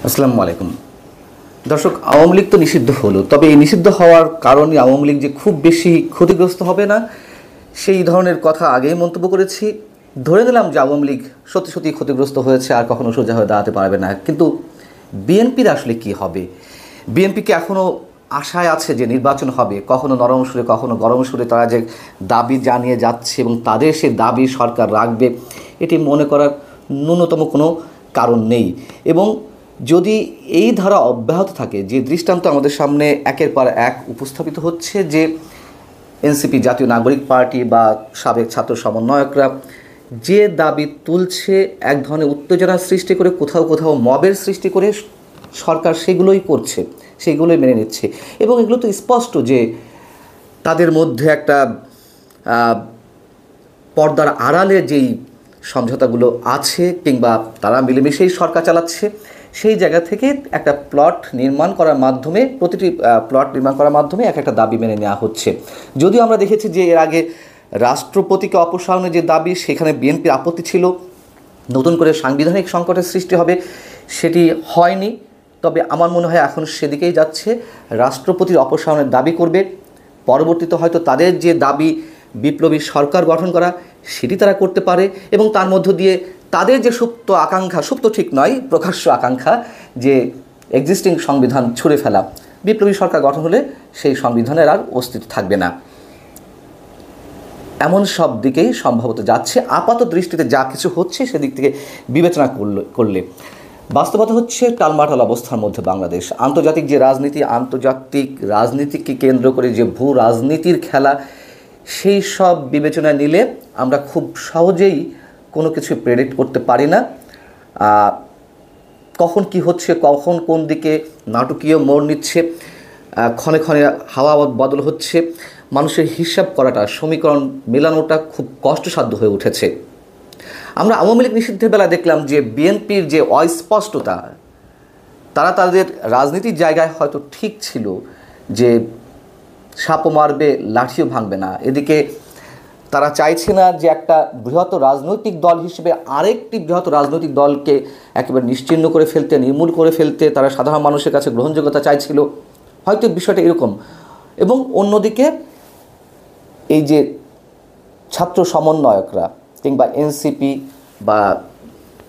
আসসালামু আলাইকুম দর্শক, আওয়ামী লীগ তো নিষিদ্ধ হলো, তবে এই নিষিদ্ধ হওয়ার কারণে আওয়ামী লীগ যে খুব বেশি ক্ষতিগ্রস্ত হবে না সেই ধরনের কথা আগেই মন্তব্য করেছি। ধরে নিলাম যে আওয়ামী লীগ সত্যি সত্যি ক্ষতিগ্রস্ত হয়েছে, আর কখনো সোজা হয়ে দাঁড়াতে পারবে না। কিন্তু বিএনপির আসলে কি হবে? বিএনপিকে এখনও আশায় আছে যে নির্বাচন হবে, কখনো নরম সুরে কখনো গরম সুরে তারা যে দাবি জানিয়ে যাচ্ছে এবং তাদের সে দাবি সরকার রাখবে, এটি মনে করার ন্যূনতম কোনো কারণ নেই। এবং যদি এই ধারা অব্যাহত থাকে, যে দৃষ্টান্ত আমাদের সামনে একের পর এক উপস্থাপিত হচ্ছে, যে এনসিপি জাতীয় নাগরিক পার্টি বা সাবেক ছাত্র সমন্বয়করা যে দাবি তুলছে, এক ধরনের উত্তেজনার সৃষ্টি করে, কোথাও কোথাও মবের সৃষ্টি করে সরকার সেগুলোই করছে, সেগুলোই মেনে নিচ্ছে। এবং এগুলো তো স্পষ্ট যে তাদের মধ্যে একটা পর্দার আড়ালে যেই সমঝোতাগুলো আছে, কিংবা তারা মিলেমিশেই সরকার চালাচ্ছে, সেই জায়গা থেকে একটা প্লট নির্মাণ করার মাধ্যমে, প্রতিটি প্লট নির্মাণ করার মাধ্যমে এক একটা দাবি মেনে নেওয়া হচ্ছে। যদিও আমরা দেখেছি যে এর আগে রাষ্ট্রপতিকে অপসারণের যে দাবি, সেখানে বিএনপির আপত্তি ছিল, নতুন করে সাংবিধানিক সংকটের সৃষ্টি হবে, সেটি হয়নি। তবে আমার মনে হয় এখন সেদিকেই যাচ্ছে, রাষ্ট্রপতির অপসারণের দাবি করবে। পরবর্তীতে হয়তো তাদের যে দাবি বিপ্লবী সরকার গঠন করা, সেটি তারা করতে পারে। এবং তার মধ্য দিয়ে তাদের যে সুপ্ত আকাঙ্ক্ষা, সুপ্ত ঠিক নয়, প্রকাশ্য আকাঙ্ক্ষা, যে এক্সিস্টিং সংবিধান ছুঁড়ে ফেলা, বিপ্লবী সরকার গঠন হলে সেই সংবিধানের আর অস্তিত্ব থাকবে না। এমন সব দিকেই সম্ভবত যাচ্ছে আপাত দৃষ্টিতে, যা কিছু হচ্ছে সেদিক থেকে বিবেচনা করলে। বাস্তবতা হচ্ছে টালমাটাল অবস্থার মধ্যে বাংলাদেশ। আন্তর্জাতিক যে রাজনীতি, আন্তর্জাতিক রাজনীতিকে কেন্দ্র করে যে ভূ রাজনীতির খেলা, সেই সব বিবেচনা নিলে আমরা খুব সহজেই কোনো কিছু প্রেডিক্ট করতে পারি না। কখন কি হচ্ছে, কখন কোন দিকে নাটকীয় মোড় নিচ্ছে, ক্ষণে ক্ষণে হাওয়া বদল হচ্ছে, মানুষের হিসাব করাটা, সমীকরণ মেলানোটা খুব কষ্টসাধ্য হয়ে উঠেছে। আমরা আওয়ামী লীগ নিষিদ্ধের বেলা দেখলাম যে বিএনপির যে অস্পষ্টতা, তারা তাদের রাজনীতির জায়গায় হয়তো ঠিক ছিল যে সাপও মারবে লাঠিও ভাঙবে না। এদিকে তারা চাইছে না যে একটা বৃহৎ রাজনৈতিক দল হিসেবে আরেকটি বৃহৎ রাজনৈতিক দলকে একেবারে নিশ্চিহ্ন করে ফেলতে, নির্মূল করে ফেলতে তারা সাধারণ মানুষের কাছে গ্রহণযোগ্যতা চাইছিল, হয়তো বিষয়টা এরকম। এবং অন্যদিকে এই যে ছাত্র সমন্বয়করা কিংবা এনসিপি বা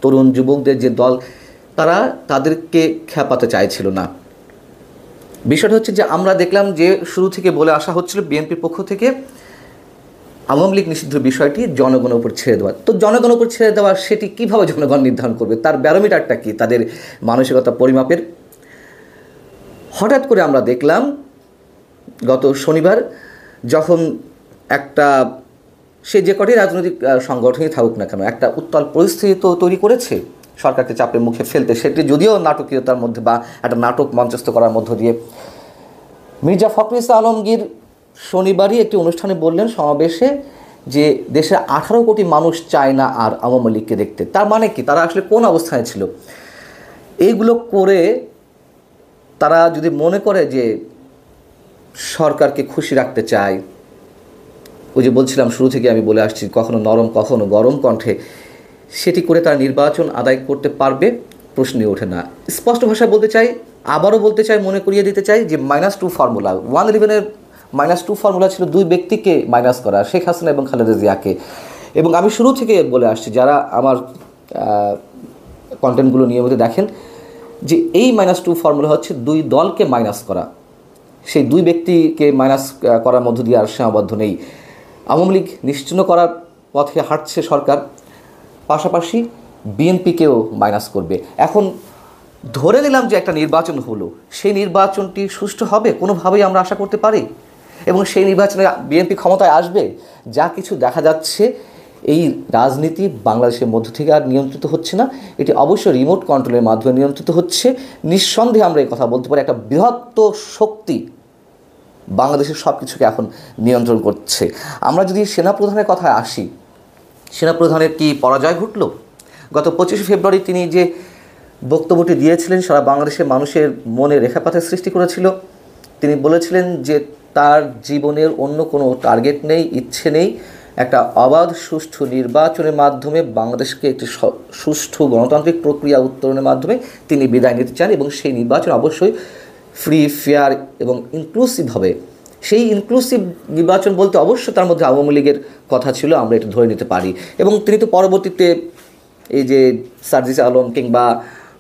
তরুণ যুবকদের যে দল, তারা তাদেরকে খেপাতে চাইছিল না। বিষয়টা হচ্ছে যে আমরা দেখলাম যে শুরু থেকে বলে আসা হচ্ছিল বিএনপির পক্ষ থেকে আওয়ামী লীগ নিষিদ্ধ বিষয়টি জনগণের উপর ছেড়ে দেওয়া। তো জনগণের উপর ছেড়ে দেওয়া, সেটি কীভাবে জনগণ নির্ধারণ করবে? তার ব্যারোমিটারটা কি, তাদের মানসিকতা পরিমাপের? হঠাৎ করে আমরা দেখলাম গত শনিবার, যখন একটা, সে যে কটি রাজনৈতিক সংগঠনই থাকুক না কেন, একটা উত্তাল পরিস্থিতি তো তৈরি করেছে সরকারকে চাপের মুখে ফেলতে, সেটি যদিও নাটকীয়তার মধ্যে বা একটা নাটক মঞ্চস্থ করার মধ্য দিয়ে। মির্জা ফখরুল ইসলাম আলমগীর শনিবারই একটি অনুষ্ঠানে বললেন, সমাবেশে, যে দেশের 18 কোটি মানুষ চায় না আর আওয়ামী লীগকে দেখতে। তার মানে কি? তারা আসলে কোন অবস্থানে ছিল? এইগুলো করে তারা যদি মনে করে যে সরকারকে খুশি রাখতে চায়, ওই যে বলছিলাম শুরু থেকে আমি বলে আসছি, কখনো নরম কখনো গরম কণ্ঠে, সেটি করে তারা নির্বাচন আদায় করতে পারবে, প্রশ্নই ওঠে না। স্পষ্ট ভাষায় বলতে চাই, আবারও বলতে চাই, মনে করিয়ে দিতে চাই যে -2 ফর্মুলা, 111-এর -2 ফর্মুলা ছিল দুই ব্যক্তিকে মাইনাস করা, শেখ হাসিনা এবং খালেদা জিয়াকে। এবং আমি শুরু থেকে বলে আসছি, যারা আমার কন্টেন্টগুলো নিয়মিত দেখেন, যে এই -2 ফর্মুলা হচ্ছে দুই দলকে মাইনাস করা, সেই দুই ব্যক্তিকে মাইনাস করার মধ্য দিয়ে আর সীমাবদ্ধ নেই। আওয়ামী লীগ নিশ্চিহ্ন করার পথে হাঁটছে সরকার, পাশাপাশি বিএনপিকেও মাইনাস করবে। এখন ধরে নিলাম যে একটা নির্বাচন হলো, সেই নির্বাচনটি সুষ্ঠু হবে কোনোভাবেই আমরা আশা করতে পারি, এবং সেই নির্বাচনে বিএনপি ক্ষমতায় আসবে। যা কিছু দেখা যাচ্ছে, এই রাজনীতি বাংলাদেশের মধ্য থেকে আর নিয়ন্ত্রিত হচ্ছে না, এটি অবশ্যই রিমোট কন্ট্রোলের মাধ্যমে নিয়ন্ত্রিত হচ্ছে। নিঃসন্দেহে আমরা এই কথা বলতে পারি, একটা বৃহত্তর শক্তি বাংলাদেশের সব কিছুকে এখন নিয়ন্ত্রণ করছে। আমরা যদি সেনাপ্রধানের কথায় আসি, সেনাপ্রধানের কি পরাজয় ঘটল? গত 25 ফেব্রুয়ারি তিনি যে বক্তব্যটি দিয়েছিলেন, সারা বাংলাদেশের মানুষের মনে রেখাপাতের সৃষ্টি করেছিল। তিনি বলেছিলেন যে তার জীবনের অন্য কোনো টার্গেট নেই, ইচ্ছে নেই, একটা অবাধ সুষ্ঠু নির্বাচনের মাধ্যমে বাংলাদেশকে একটি সুষ্ঠু গণতান্ত্রিক প্রক্রিয়া উত্তরণের মাধ্যমে তিনি বিদায় নিতে চান, এবং সেই নির্বাচন অবশ্যই ফ্রি, ফেয়ার এবং ইনক্লুসিভ হবে। সেই ইনক্লুসিভ নির্বাচন বলতে অবশ্যই তার মধ্যে আওয়ামী লীগের কথা ছিল, আমরা এটা ধরে নিতে পারি। এবং তিনি তো পরবর্তীতে এই যে সার্জিস আলম কিংবা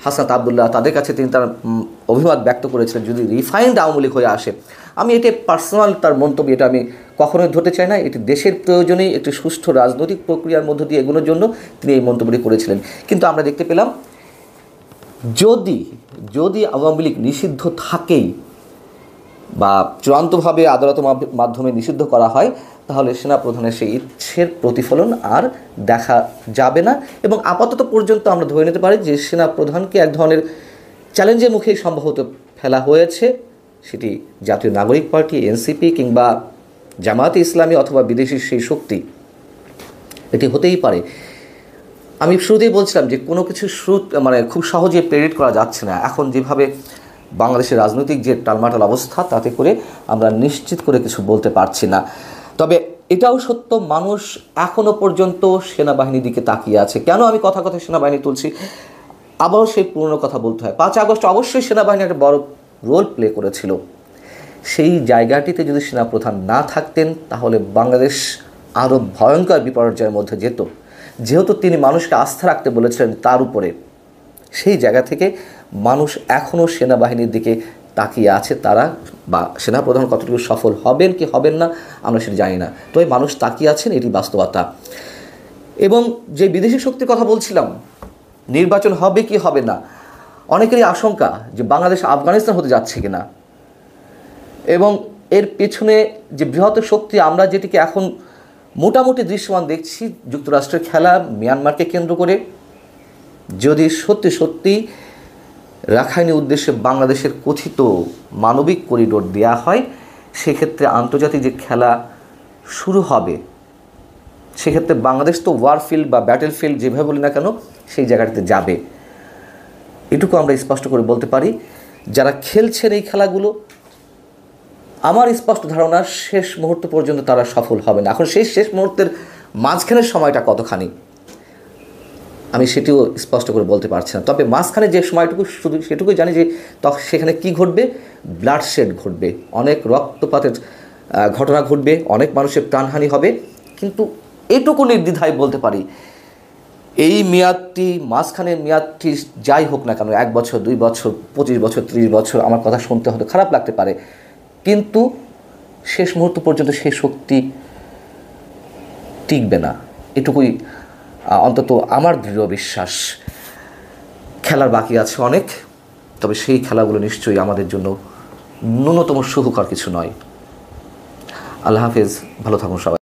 হাসনাত আবদুল্লাহ, তাদের কাছে তিনি তার অভিমত ব্যক্ত করেছিলেন যদি রিফাইন্ড আওয়ামী লীগ হয়ে আসে। আমি এটি পার্সোনাল তার মন্তব্য, এটা আমি কখনোই ধরতে চাই না। এটি দেশের প্রয়োজনেই একটি সুষ্ঠু রাজনৈতিক প্রক্রিয়ার মধ্য দিয়ে এগোনোর জন্য তিনি এই মন্তব্যটি করেছিলেন। কিন্তু আমরা দেখতে পেলাম যদি আওয়ামী লীগ নিষিদ্ধ থাকেই বা চূড়ান্তভাবে আদালতের মাধ্যমে নিষিদ্ধ করা হয়, তাহলে সেনাপ্রধানের সেই ইচ্ছের প্রতিফলন আর দেখা যাবে না। এবং আপাতত পর্যন্ত আমরা ধরে নিতে পারি যে সেনাপ্রধানকে এক ধরনের চ্যালেঞ্জের মুখেই সম্ভবত ফেলা হয়েছে, সেটি জাতীয় নাগরিক পার্টি, এনসিপি কিংবা জামায়াতে ইসলামী অথবা বিদেশি সেই শক্তি, এটি হতেই পারে। আমি শুরুতেই বলছিলাম যে কোনো কিছু খুব সহজে প্রেডিক্ট করা যাচ্ছে না। এখন যেভাবে বাংলাদেশের রাজনৈতিক যে টালমাটাল অবস্থা, তাতে করে আমরা নিশ্চিত করে কিছু বলতে পারছি না। তবে এটাও সত্য, মানুষ এখনও পর্যন্ত সেনাবাহিনীর দিকে তাকিয়ে আছে। কেন আমি কথা সেনাবাহিনী তুলছি? আবারও সেই পুরনো কথা বলতে হয়। 5 আগস্ট অবশ্যই সেনাবাহিনী একটা বড় রোল প্লে করেছিল। সেই জায়গাটিতে যদি সেনাপ্রধান না থাকতেন, তাহলে বাংলাদেশ আরও ভয়ঙ্কর বিপর্যয়ের মধ্যে যেত। যেহেতু তিনি মানুষকে আস্থা রাখতে বলেছিলেন তার উপরে, সেই জায়গা থেকে মানুষ এখনও সেনাবাহিনীর দিকে তাকিয়ে আছে। তারা বা সেনাপ্রধান কতটুকু সফল হবেন কি হবেন না আমরা সেটা জানি না, তবে মানুষ তাকিয়ে আছেন, এটি বাস্তবতা। এবং যে বিদেশি শক্তির কথা বলছিলাম, নির্বাচন হবে কি হবে না, অনেকেরই আশঙ্কা যে বাংলাদেশ আফগানিস্তান হতে যাচ্ছে কিনা। এবং এর পেছনে যে বৃহত্তর শক্তি, আমরা যেটিকে এখন মোটামুটি দৃশ্যমান দেখছি, যুক্তরাষ্ট্রের খেলা মিয়ানমারকে কেন্দ্র করে। যদি সত্যি রাখাইনের উদ্দেশ্যে বাংলাদেশের কথিত মানবিক করিডোর দেয়া হয়, সেক্ষেত্রে আন্তর্জাতিক যে খেলা শুরু হবে, সেক্ষেত্রে বাংলাদেশ তো ওয়ারফিল্ড বা ব্যাটেল ফিল্ড যেভাবে বলি না কেন, সেই জায়গাটিতে যাবে। এটুকু আমরা স্পষ্ট করে বলতে পারি। যারা খেলছেন এই খেলাগুলো, আমার স্পষ্ট ধারণা শেষ মুহূর্ত পর্যন্ত তারা সফল হবে না। এখন সেই শেষ মুহূর্তের মাঝখানের সময়টা কতখানি, আমি সেটিও স্পষ্ট করে বলতে পারছি না। তবে মাঝখানে যে সময়টুকু, শুধু সেটুকুই জানি যে তখন সেখানে কী ঘটবে, ব্লাডশেড ঘটবে, অনেক রক্তপাতের ঘটনা ঘটবে, অনেক মানুষের প্রাণহানি হবে। কিন্তু এটুকু নির্দ্বিধায় বলতে পারি, এই মেয়াদটি, মাঝখানের মেয়াদটি যাই হোক না কেন, 1 বছর, 2 বছর, 25 বছর, 30 বছর, আমার কথা শুনতে হয়তো খারাপ লাগতে পারে, কিন্তু শেষ মুহূর্ত পর্যন্ত সেই শক্তি টিকবে না, এটুকুই অন্তত আমার দৃঢ় বিশ্বাস। খেলার বাকি আছে অনেক, তবে সেই খেলাগুলো নিশ্চয়ই আমাদের জন্য ন্যূনতম সুখকর কিছু নয়। আল্লাহ হাফেজ, ভালো থাকুন সবাই।